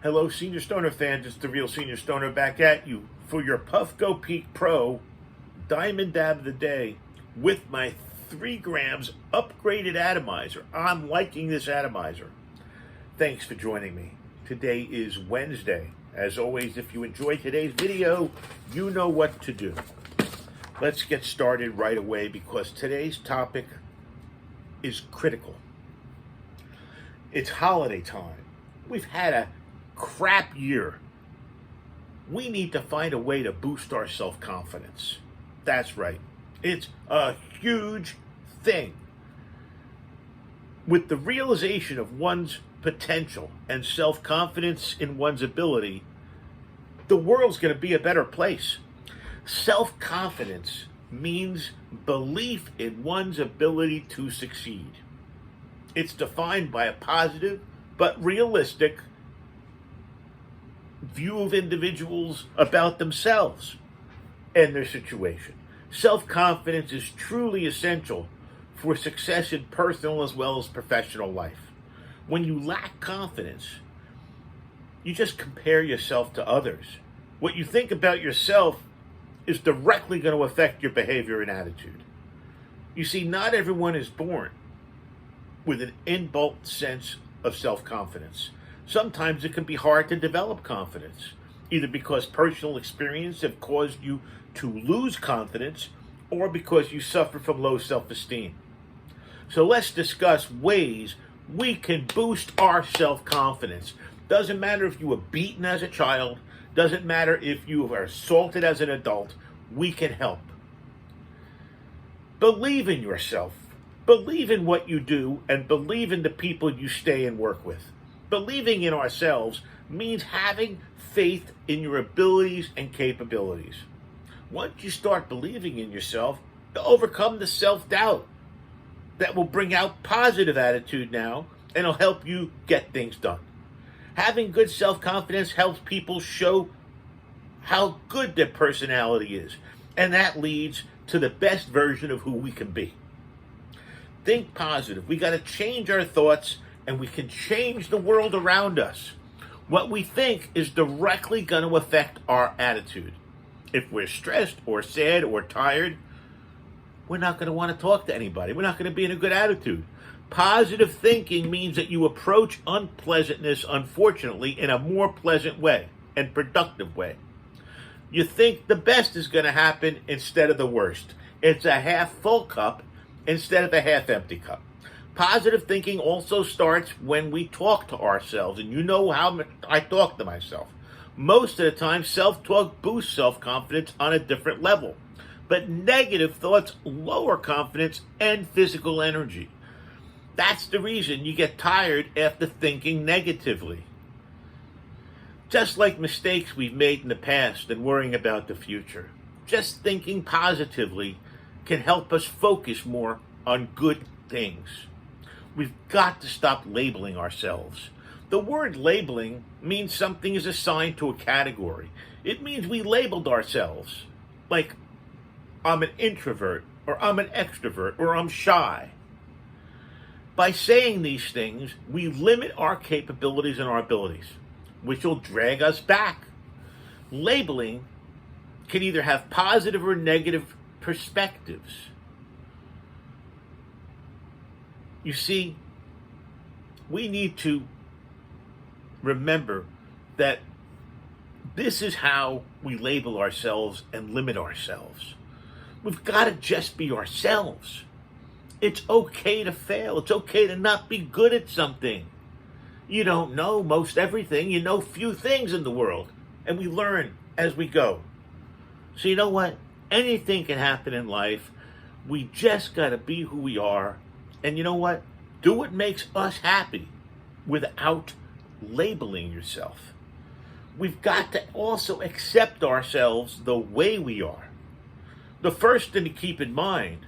Hello, Senior Stoner fans. It's the real Senior Stoner back at you for your Puffco Peak Pro Diamond Dab of the Day with my 3 grams upgraded atomizer. I'm liking this atomizer. Thanks for joining me. Today is Wednesday. As always, if you enjoyed today's video, you know what to do. Let's get started right away because today's topic is critical. It's holiday time. We've had a crap year. We need to find a way to boost our self-confidence. That's right. It's a huge thing. With the realization of one's potential and self-confidence in one's ability, the world's going to be a better place. Self-confidence means belief in one's ability to succeed. It's defined by a positive but realistic view of individuals about themselves and their situation. Self-confidence is truly essential for success in personal as well as professional life. When you lack confidence, you just compare yourself to others. What you think about yourself is directly going to affect your behavior and attitude. You see, not everyone is born with an inbuilt sense of self-confidence. Sometimes it can be hard to develop confidence, either because personal experience have caused you to lose confidence or because you suffer from low self-esteem. So let's discuss ways we can boost our self-confidence. Doesn't matter if you were beaten as a child, doesn't matter if you were assaulted as an adult, we can help. Believe in yourself. Believe in what you do and believe in the people you stay and work with. Believing in ourselves means having faith in your abilities and capabilities. Once you start believing in yourself, you overcome the self-doubt that will bring out positive attitude now and it'll help you get things done. Having good self-confidence helps people show how good their personality is, and that leads to the best version of who we can be. Think positive. We got to change our thoughts and we can change the world around us. What we think is directly going to affect our attitude. If we're stressed or sad or tired, we're not going to want to talk to anybody. We're not going to be in a good attitude. Positive thinking means that you approach unpleasantness, unfortunately, in a more pleasant way and productive way. You think the best is going to happen instead of the worst. It's a half full cup instead of a half empty cup. Positive thinking also starts when we talk to ourselves, and you know how I talk to myself. Most of the time, self-talk boosts self-confidence on a different level, but negative thoughts lower confidence and physical energy. That's the reason you get tired after thinking negatively. Just like mistakes we've made in the past and worrying about the future, just thinking positively can help us focus more on good things. We've got to stop labeling ourselves. The word labeling means something is assigned to a category. It means we labeled ourselves. Like, I'm an introvert, or I'm an extrovert, or I'm shy. By saying these things, we limit our capabilities and our abilities, which will drag us back. Labeling can either have positive or negative perspectives. You see, we need to remember that this is how we label ourselves and limit ourselves. We've got to just be ourselves. It's okay to fail. It's okay to not be good at something. You don't know most everything. You know few things in the world. And we learn as we go. So you know what? Anything can happen in life. We just got to be who we are. And you know what? Do what makes us happy without labeling yourself. We've got to also accept ourselves the way we are. The first thing to keep in mind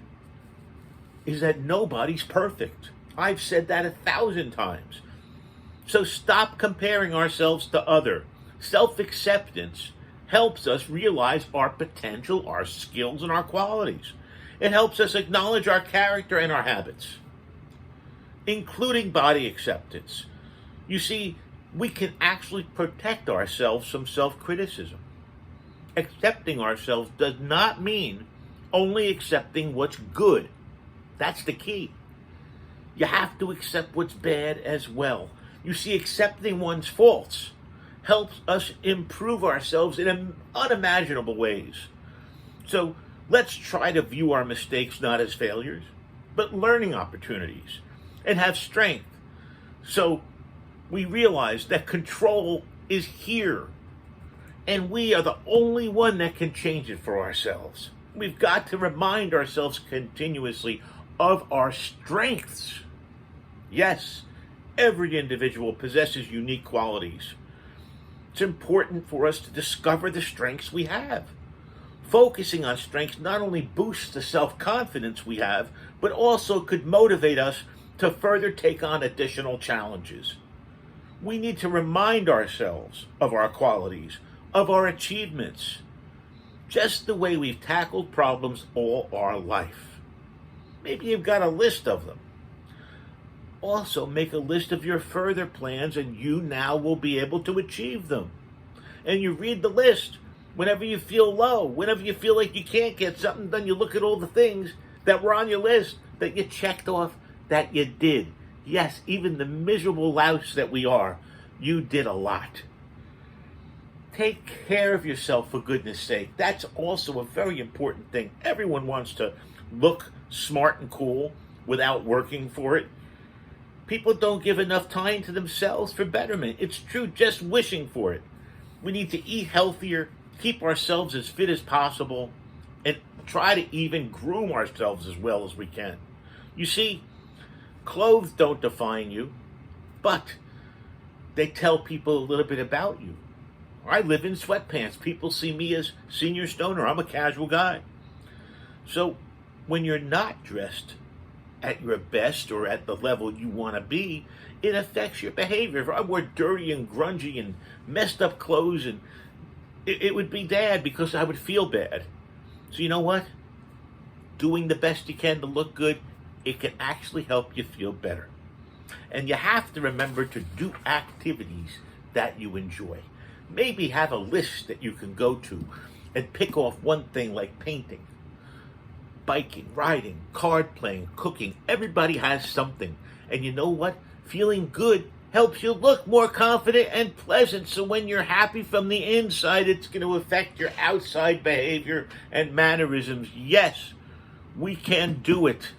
is that nobody's perfect. I've said that 1,000 times. So stop comparing ourselves to others. Self-acceptance helps us realize our potential, our skills, and our qualities. It helps us acknowledge our character and our habits, including body acceptance. You see, we can actually protect ourselves from self-criticism. Accepting ourselves does not mean only accepting what's good. That's the key. You have to accept what's bad as well. You see, accepting one's faults helps us improve ourselves in unimaginable ways. So let's try to view our mistakes not as failures, but learning opportunities, and have strength. So we realize that control is here, and we are the only one that can change it for ourselves. We've got to remind ourselves continuously of our strengths. Yes, every individual possesses unique qualities. It's important for us to discover the strengths we have. Focusing on strengths not only boosts the self-confidence we have, but also could motivate us to further take on additional challenges. We need to remind ourselves of our qualities, of our achievements, just the way we've tackled problems all our life. Maybe you've got a list of them. Also, make a list of your further plans, and you now will be able to achieve them. And you read the list whenever you feel low, whenever you feel like you can't get something done. You look at all the things that were on your list that you checked off that you did. Yes, even the miserable louse that we are, you did a lot. Take care of yourself, for goodness sake. That's also a very important thing. Everyone wants to look smart and cool without working for it. People don't give enough time to themselves for betterment. It's true, just wishing for it. We need to eat healthier, keep ourselves as fit as possible, and try to even groom ourselves as well as we can. You see, clothes don't define you, but they tell people a little bit about you. I live in sweatpants. People see me as senior stoner. I'm a casual guy. So when you're not dressed at your best or at the level you want to be, it affects your behavior. If I wore dirty and grungy and messed up clothes, and it would be bad because I would feel bad. So you know what? Doing the best you can to look good, it can actually help you feel better. And you have to remember to do activities that you enjoy. Maybe have a list that you can go to and pick off one thing like painting, biking, riding, card playing, cooking. Everybody has something. And you know what? Feeling good helps you look more confident and pleasant. So when you're happy from the inside, it's going to affect your outside behavior and mannerisms. Yes, we can do it.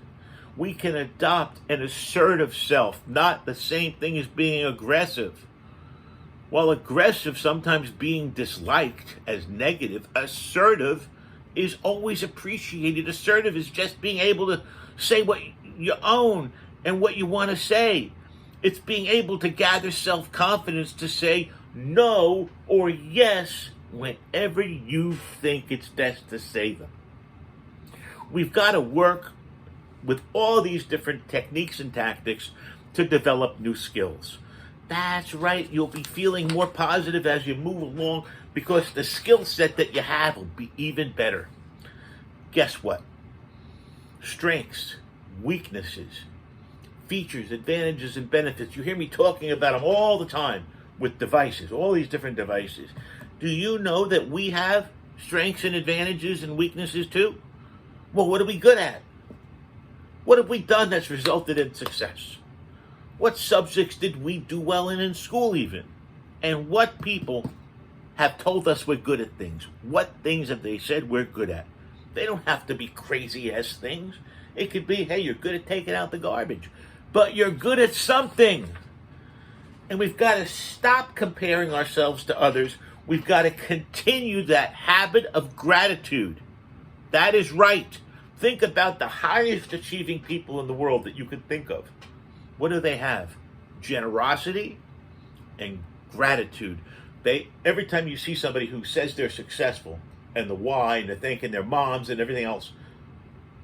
We can adopt an assertive self, not the same thing as being aggressive. While aggressive sometimes being disliked as negative, assertive is always appreciated. Assertive is just being able to say what you own and what you want to say. It's being able to gather self-confidence to say no or yes whenever you think it's best to say them. We've got to work with all these different techniques and tactics to develop new skills. That's right, you'll be feeling more positive as you move along because the skill set that you have will be even better. Guess what? Strengths, weaknesses, features, advantages, and benefits. You hear me talking about them all the time with devices, all these different devices. Do you know that we have strengths and advantages and weaknesses too? Well, what are we good at? What have we done that's resulted in success? What subjects did we do well in school even? And what people have told us we're good at things? What things have they said we're good at? They don't have to be crazy-ass things. It could be, hey, you're good at taking out the garbage. But you're good at something. And we've got to stop comparing ourselves to others. We've got to continue that habit of gratitude. That is right. Think about the highest achieving people in the world that you can think of. What do they have? Generosity and gratitude. Every time you see somebody who says they're successful, and the why, and they're thanking their moms and everything else,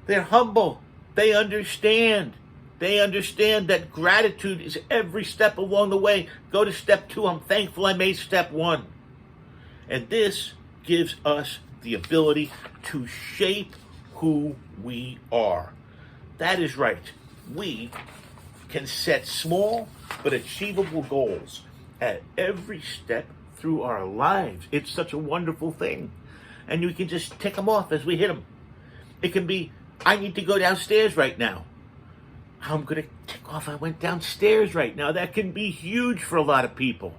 they're humble. They understand. They understand that gratitude is every step along the way. Go to step 2. I'm thankful I made step 1. And this gives us the ability to shape who we are. That is right. We can set small but achievable goals at every step through our lives. It's such a wonderful thing. And you can just tick them off as we hit them. It can be, I need to go downstairs right now. I'm going to tick off, I went downstairs right now. That can be huge for a lot of people.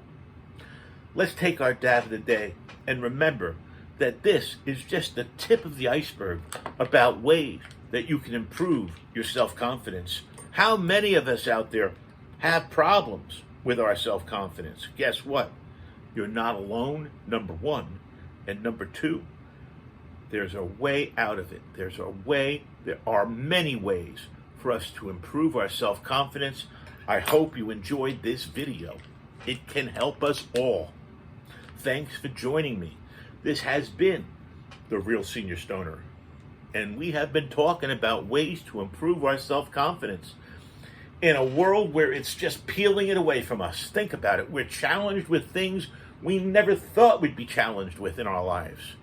Let's take our dab of the day and remember that this is just the tip of the iceberg about ways that you can improve your self-confidence. How many of us out there have problems with our self-confidence? Guess what? You're not alone, number one. And number two, there's a way out of it. There are many ways for us to improve our self-confidence. I hope you enjoyed this video. It can help us all. Thanks for joining me. This has been The Real Senior Stoner, and we have been talking about ways to improve our self-confidence in a world where it's just peeling it away from us. Think about it. We're challenged with things we never thought we'd be challenged with in our lives.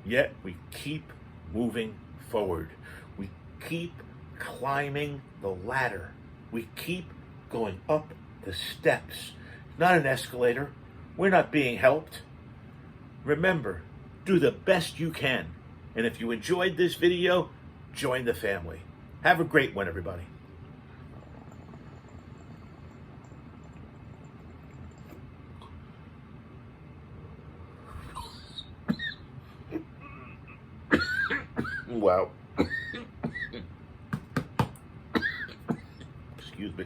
Yet we keep moving forward. We keep climbing the ladder. We keep going up the steps. Not an escalator. We're not being helped. Remember, do the best you can. And if you enjoyed this video, join the family. Have a great one, everybody. Wow. Excuse me.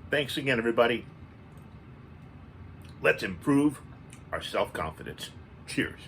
Thanks again, everybody. Let's improve our self-confidence. Cheers.